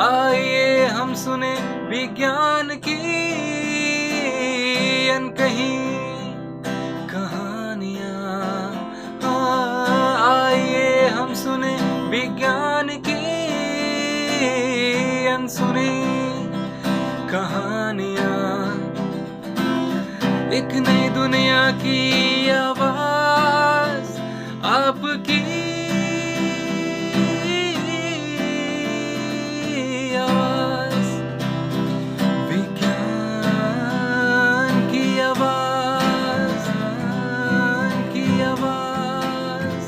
आइए हम सुने विज्ञान की अनकही कहानियाँ। आइए हम सुने विज्ञान की अनसुनी कहानियाँ। एक नई दुनिया की आवाज आपकी आवाज, विज्ञान की आवाज, की आवाज।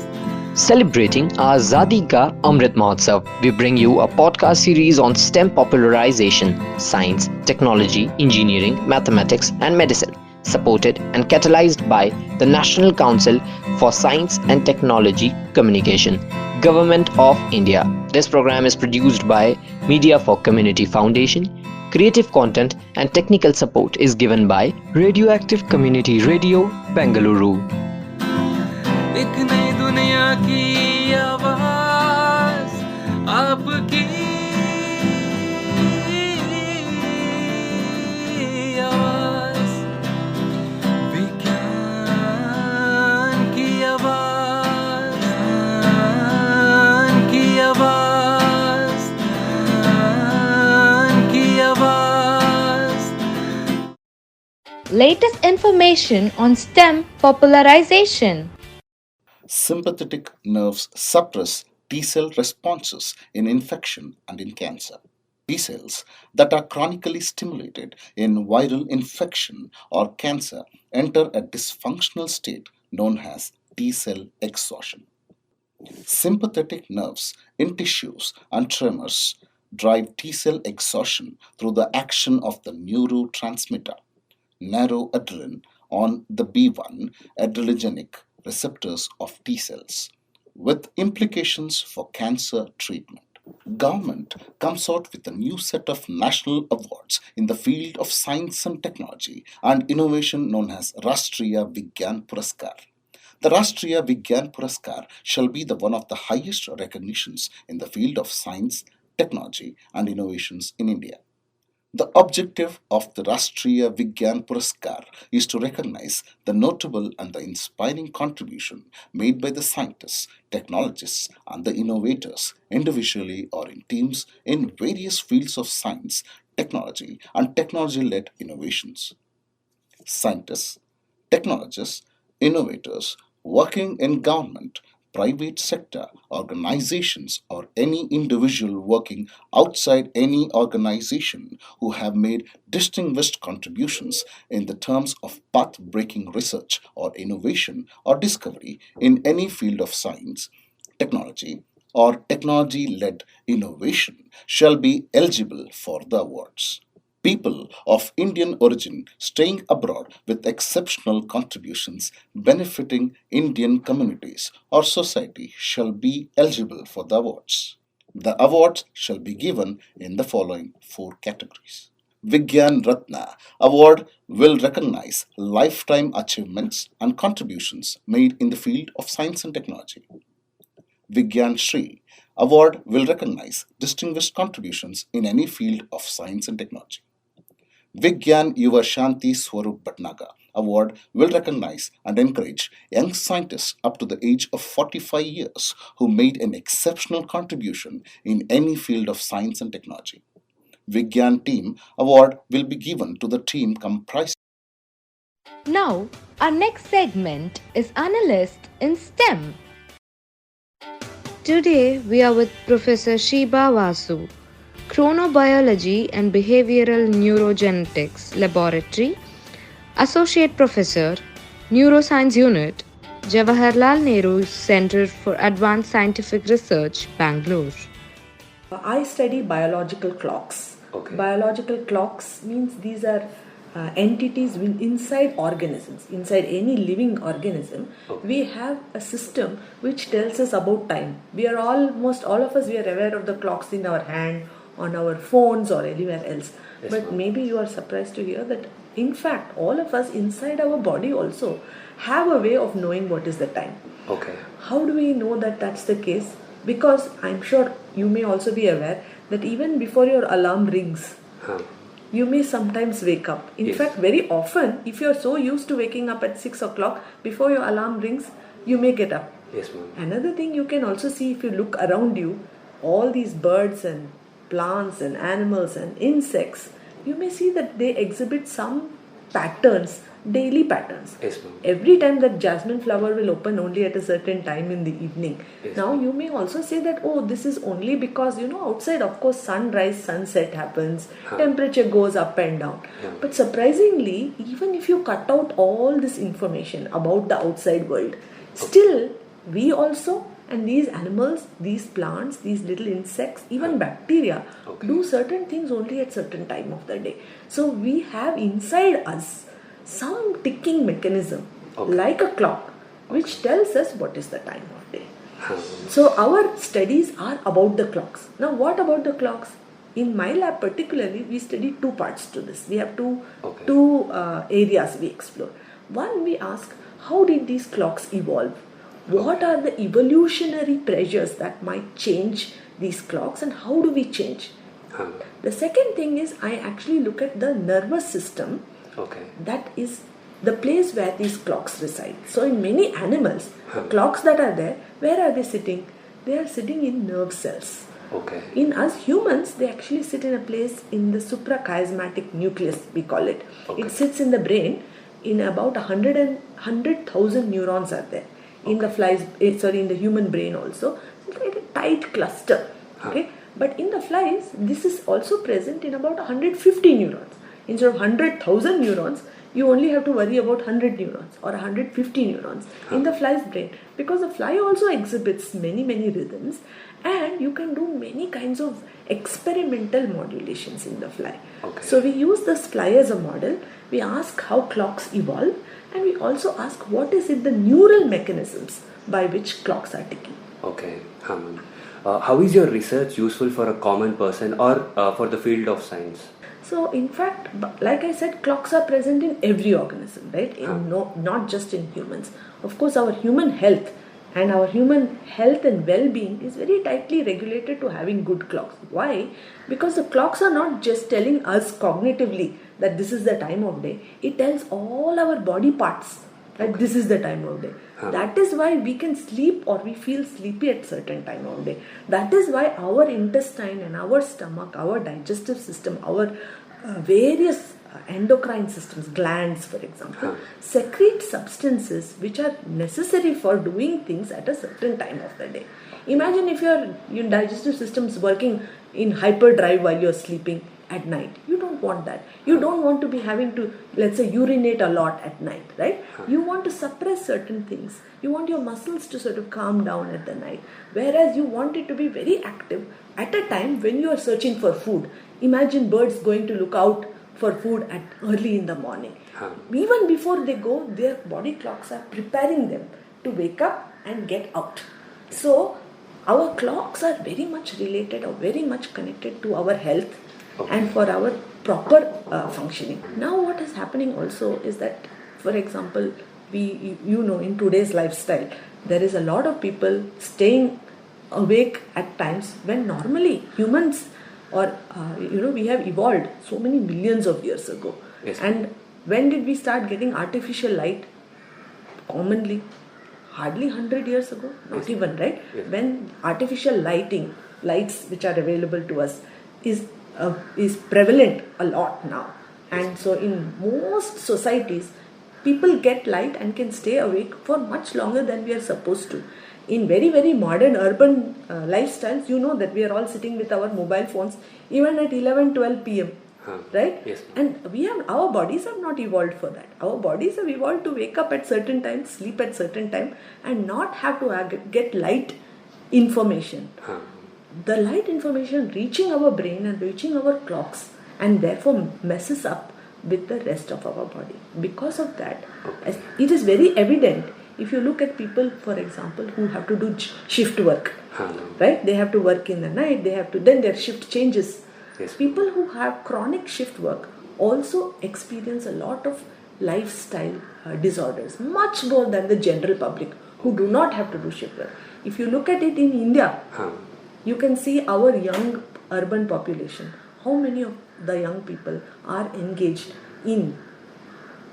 Celebrating Azadi Ka Amrit Mahotsav, we bring you a podcast series on STEM popularization, science, technology, engineering, mathematics, and medicine, supported and catalyzed by the National Council for Science and Technology Communication, Government of India. This program is produced by Media for Community Foundation. Creative content and technical support is given by Radioactive Community Radio, Bengaluru. एक नई दुनिया की आवाज आपकी आवाज, विज्ञान की आवाज, की आवाज, की आवाज। Latest information on STEM popularization. Sympathetic nerves suppress T-cell responses in infection and in cancer. T-cells that are chronically stimulated in viral infection or cancer enter a dysfunctional state known as T-cell exhaustion. Sympathetic nerves in tissues and tremors drive T-cell exhaustion through the action of the neurotransmitter neuroadrenaline on the B1 adrenergic receptors of T cells, with implications for cancer treatment. Government comes out with a new set of national awards in the field of science and technology and innovation known as Rashtriya Vigyan Puraskar. The Rashtriya Vigyan Puraskar shall be the one of the highest recognitions in the field of science, technology and innovations in India. The objective of the Rashtriya Vigyan Puraskar is to recognize the notable and the inspiring contribution made by the scientists, technologists, and the innovators, individually or in teams, in various fields of science, technology, and technology-led innovations. Scientists, technologists, innovators working in government, private sector, organizations, or any individual working outside any organization who have made distinguished contributions in the terms of path-breaking research or innovation or discovery in any field of science, technology, or technology-led innovation shall be eligible for the awards. People of Indian origin staying abroad with exceptional contributions benefiting Indian communities or society shall be eligible for the awards. The awards shall be given in the following 4 categories. Vigyan Ratna Award will recognize lifetime achievements and contributions made in the field of science and technology. Vigyan Shri Award will recognize distinguished contributions in any field of science and technology. Vigyan Yuva Shanti Swarup Bhatnagar Award will recognize and encourage young scientists up to the age of 45 years who made an exceptional contribution in any field of science and technology. Vigyan Team Award will be given to the team comprised. Now, our next segment is Analyst in STEM. Today, we are with Professor Sheeba Vasu, Chronobiology and Behavioral Neurogenetics Laboratory, Associate Professor, Neuroscience Unit, Jawaharlal Nehru Center for Advanced Scientific Research, Bangalore. I study biological clocks. Okay. Biological clocks means these are entities inside organisms, inside any living organism. Okay. We have a system which tells us about time. We are almost all of us, we are aware of the clocks in our hand, on our phones or anywhere else. Yes, but ma'am. maybe you are surprised to hear that in fact all of us inside our body also have a way of knowing what is the time. Okay. How do we know that that's the case? Because I'm sure you may also be aware that even before your alarm rings, you may sometimes wake up. In fact, very often, if you're so used to waking up at 6 o'clock, before your alarm rings, you may get up. Yes, ma'am. Another thing you can also see, if you look around you, all these birds and plants and animals and insects, you may see that they exhibit some patterns, daily patterns. Yes, ma'am. Every time that jasmine flower will open only at a certain time in the evening. Yes, Now you may also say that, oh, this is only because, outside, of course, sunrise, sunset happens, temperature goes up and down. But surprisingly, even if you cut out all this information about the outside world, still we also, and these animals, these plants, these little insects, even bacteria, do certain things only at certain time of the day. So we have inside us some ticking mechanism, like a clock, which tells us what is the time of day. So our studies are about the clocks. Now what about the clocks? In my lab particularly, we study two parts to this. We have two areas we explore. One, we ask, how did these clocks evolve? What are the evolutionary pressures that might change these clocks, and how do we change? The second thing is, I actually look at the nervous system. That is the place where these clocks reside. So in many animals, the clocks that are there, where are they sitting? They are sitting in nerve cells. In us humans, they actually sit in a place in the suprachiasmatic nucleus, we call it. It sits in the brain. In about 100,000 neurons are there. In the human brain also. It's like a tight cluster. But in the flies, this is also present in about 150 neurons. Instead of 100,000 neurons, you only have to worry about 100 neurons or 150 neurons in the fly's brain, because the fly also exhibits many rhythms, and you can do many kinds of experimental modulations in the fly. So we use this fly as a model. We ask how clocks evolve, and we also ask what is it the neural mechanisms by which clocks are ticking. How is your research useful for a common person or for the field of science? So in fact, like I said, clocks are present in every organism, right? Not just in humans. Of course, our human health and well-being is very tightly regulated to having good clocks. Why? Because the clocks are not just telling us cognitively that this is the time of day. It tells all our body parts that this is the time of day. That is why we can sleep or we feel sleepy at certain time of day. That is why our intestine and our stomach, our digestive system, our various endocrine systems, glands for example, secrete substances which are necessary for doing things at a certain time of the day. Imagine if your digestive system is working in hyperdrive while you're sleeping at night. You don't want that. You don't want to be having to, let's say, urinate a lot at night, right? You want to suppress certain things. You want your muscles to sort of calm down at the night. Whereas you want it to be very active at a time when you are searching for food. Imagine birds going to look out for food at early in the morning. Even before they go, their body clocks are preparing them to wake up and get out. So our clocks are very much related or very much connected to our health and for our proper functioning. Now what is happening also is that, for example, in today's lifestyle, there is a lot of people staying awake at times when normally humans we have evolved so many millions of years ago. And when did we start getting artificial light? Commonly, hardly 100 years ago, not even, right? When artificial lights which are available to us is prevalent a lot now. And so in most societies, people get light and can stay awake for much longer than we are supposed to. In very modern urban lifestyles, that we are all sitting with our mobile phones even at 11-12 p.m. Right? And our bodies have not evolved for that. Our bodies have evolved to wake up at certain times, sleep at certain time, and not have to get light information. The light information reaching our brain and reaching our clocks, and therefore messes up with the rest of our body. Because of that, it is very evident. If you look at people, for example, who have to do shift work, right? They have to work in the night, then their shift changes. People who have chronic shift work also experience a lot of lifestyle disorders, much more than the general public who do not have to do shift work. if you look at it in India, Huh. you can see our young urban population. How many of the young people are engaged in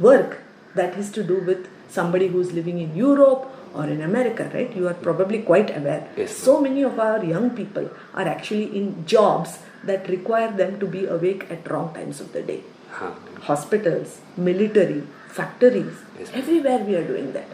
work that has to do with somebody who's living in Europe or in America, right? You are probably quite aware. Yes. So many of our young people are actually in jobs that require them to be awake at wrong times of the day. Huh. Hospitals, military, factories, Yes. everywhere we are doing that.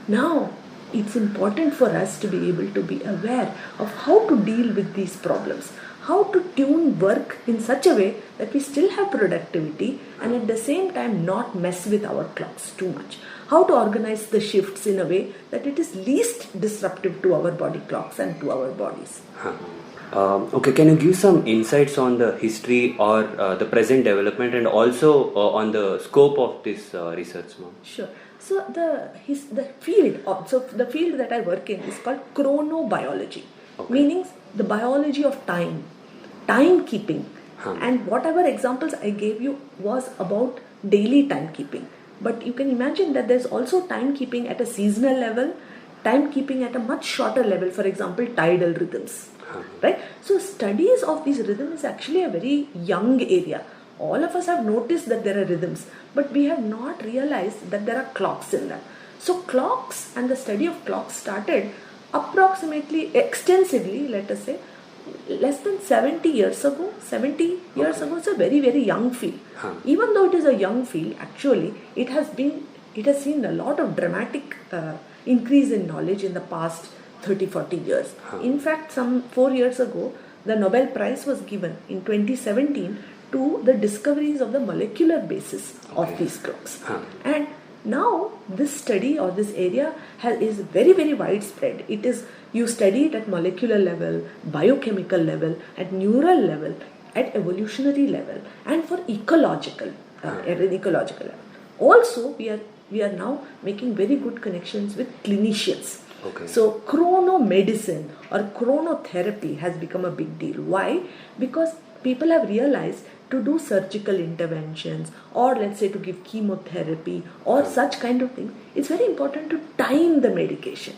Now, it's important for us to be able to be aware of how to deal with these problems, how to tune work in such a way that we still have productivity and at the same time not mess with our clocks too much. How to organize the shifts in a way that it is least disruptive to our body clocks and to our bodies. Huh. Okay, can you give some insights on the history or the present development and also on the scope of this research, ma'am? Sure. So the field that I work in is called chronobiology, Okay. meaning the biology of time, timekeeping. Huh. And whatever examples I gave you was about daily timekeeping. But you can imagine that there's also timekeeping at a seasonal level, timekeeping at a much shorter level, for example, tidal rhythms. Right? So studies of these rhythms is actually a very young area. All of us have noticed that there are rhythms, but we have not realized that there are clocks in them. So clocks and the study of clocks started approximately extensively, let us say, less than 70 years ago. 70 years ago, it's a very, very young field. Huh. Even though it is a young field, actually, it has seen a lot of dramatic increase in knowledge in the past 30-40 years. Huh. In fact, some 4 years ago, the Nobel Prize was given in 2017 to the discoveries of the molecular basis of Okay. these clocks. Huh. And now this study or this area is very, very widespread. It is, you study it at molecular level, biochemical level, at neural level, at evolutionary level, and for ecological at an ecological level. Also, we are now making very good connections with clinicians. Okay. So chronomedicine or chronotherapy has become a big deal. Why? Because people have realized to do surgical interventions or let's say to give chemotherapy or such kind of things, it's very important to time the medication.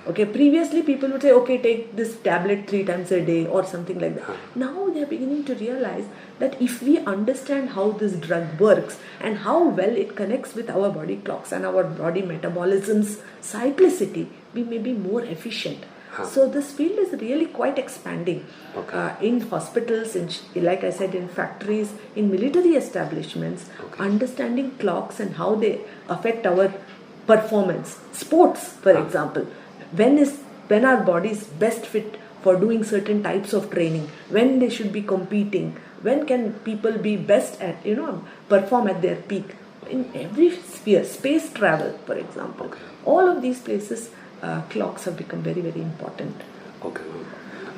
Okay, previously people would say, okay, take this tablet 3 times a day or something like that. Now they are beginning to realize that if we understand how this drug works and how well it connects with our body clocks and our body metabolism's cyclicity, we may be more efficient. So this field is really quite expanding. Okay. In hospitals, like I said, in factories, in military establishments, Okay. understanding clocks and how they affect our performance. Sports, for example, when our body is best fit for doing certain types of training, when they should be competing, when can people be best at perform at their peak in every sphere. Space travel, for example, Okay. all of these places, clocks have become very, very important. Okay,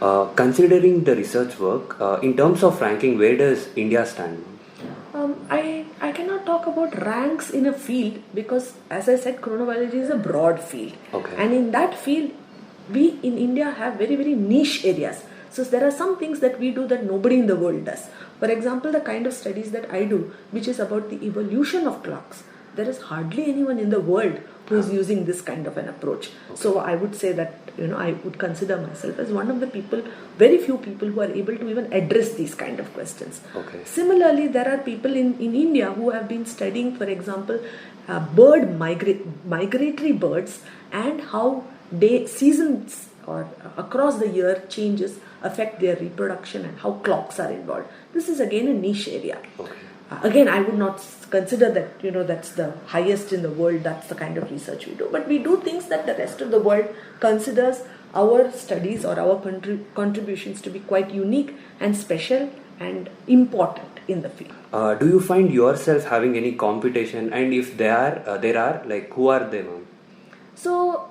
ma'am. Considering the research work, in terms of ranking, where does India stand? I cannot talk about ranks in a field because, as I said, chronobiology is a broad field. Okay. And in that field, we in India have very, very niche areas. So there are some things that we do that nobody in the world does. For example, the kind of studies that I do, which is about the evolution of clocks, there is hardly anyone in the world who is using this kind of an approach. So I would say that I would consider myself as one of the people, very few people who are able to even address these kind of questions. Okay. Similarly, there are people in India who have been studying, for example, migratory birds and how seasons or across the year changes affect their reproduction and how clocks are involved. This is again a niche area. Okay. Again, I would not consider that that's the highest in the world, that's the kind of research we do, but we do things that the rest of the world considers our studies or our contributions to be quite unique and special and important in the field. Do you find yourself having any competition, and if there are, like, who are they, ma'am? So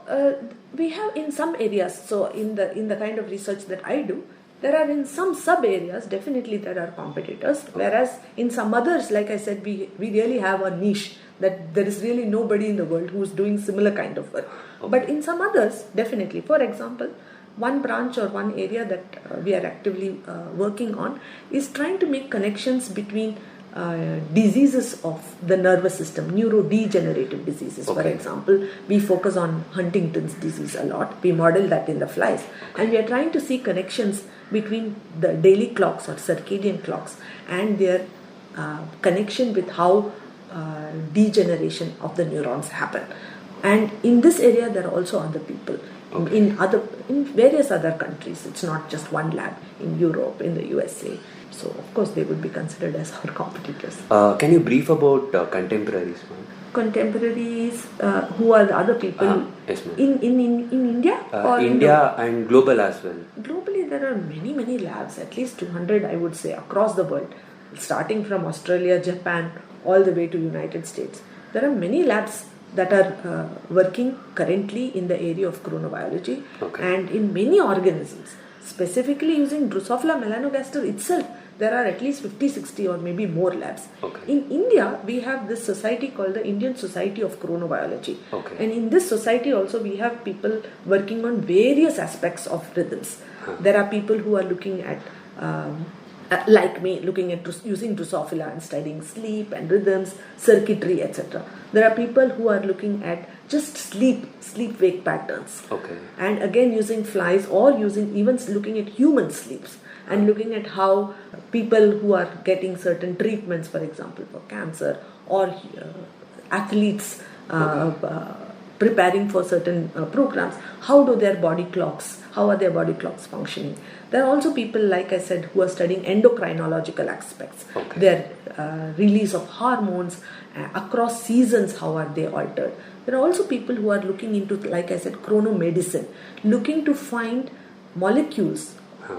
we have in some areas, so in the kind of research that I do, there are in some sub areas, definitely there are competitors, whereas in some others, like I said, we really have a niche that there is really nobody in the world who is doing similar kind of work. Okay. But in some others, definitely. For example, one branch or one area that we are actively working on is trying to make connections between diseases of the nervous system, neurodegenerative diseases. For example, we focus on Huntington's disease a lot. We model that in the flies. And we are trying to see connections between the daily clocks or circadian clocks and their connection with how degeneration of the neurons happen. And in this area, there are also other people in various other countries. It's not just one lab in Europe, in the USA. So of course they would be considered as our competitors. Can you brief about contemporaries, ma'am? Contemporaries, who are the other people yes, ma'am. in India? Or India and global as well. Globally, there are many labs, at least 200 I would say, across the world, starting from Australia, Japan, all the way to United States. There are many labs that are working currently in the area of chronobiology and in many organisms, specifically using Drosophila melanogaster itself. There are at least 50, 60 or maybe more labs. In India, we have this society called the Indian Society of Chronobiology. And in this society also we have people working on various aspects of rhythms. There are people who are looking at, like me, looking at using Drosophila and studying sleep and rhythms, circuitry, etc. There are people who are looking at just sleep-wake patterns. And again using flies or even looking at human sleeps and looking at how people who are getting certain treatments, for example, for cancer, or athletes preparing for certain programs, how are their body clocks functioning. There are also people, like I said, who are studying endocrinological aspects, their release of hormones across seasons, how are they altered. There are also people who are looking into, like I said, chronomedicine, looking to find molecules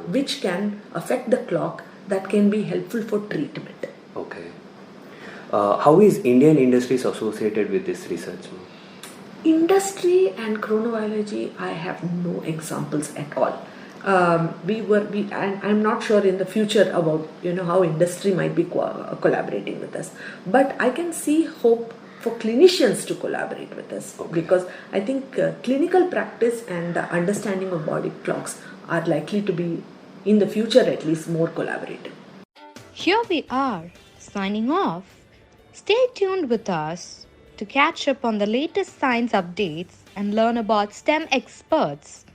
which can affect the clock that can be helpful for treatment. How is Indian industries associated with this research? Industry and chronobiology, I have no examples at all. I'm not sure in the future about how industry might be collaborating with us, but I can see hope for clinicians to collaborate with us, because I think clinical practice and the understanding of body clocks are likely to be, in the future at least, more collaborative. Here we are, signing off. Stay tuned with us to catch up on the latest science updates and learn about STEM experts